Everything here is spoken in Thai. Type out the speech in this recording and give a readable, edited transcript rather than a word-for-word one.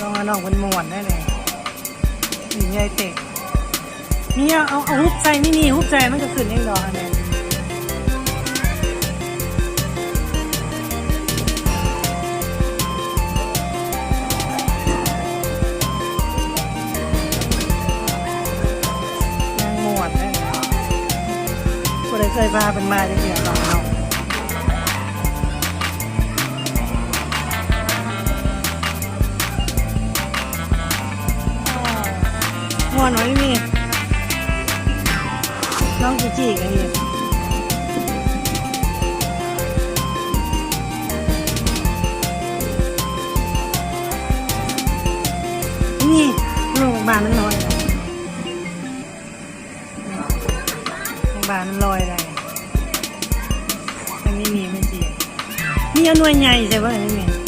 ต้องเอาน้องเป็นหมวนได้เลยนี่ใหญ่เตะนี่เอาฮุบใส่นี่ฮุบใส่มันก็ขึ้นเองดอกอันนี้นางหมวนได้ก็ได้เคยพาเป็นมาจะเกี่ยวกับเราหมวนหน่อยนี่น้องจีกันอีกนี่ลูกบานมันลอยเลยลูกบานมันลอยเลยอันนี้มีไม่จีนี่เอาหน่วยใหญ่ใช่ไหมอันนี้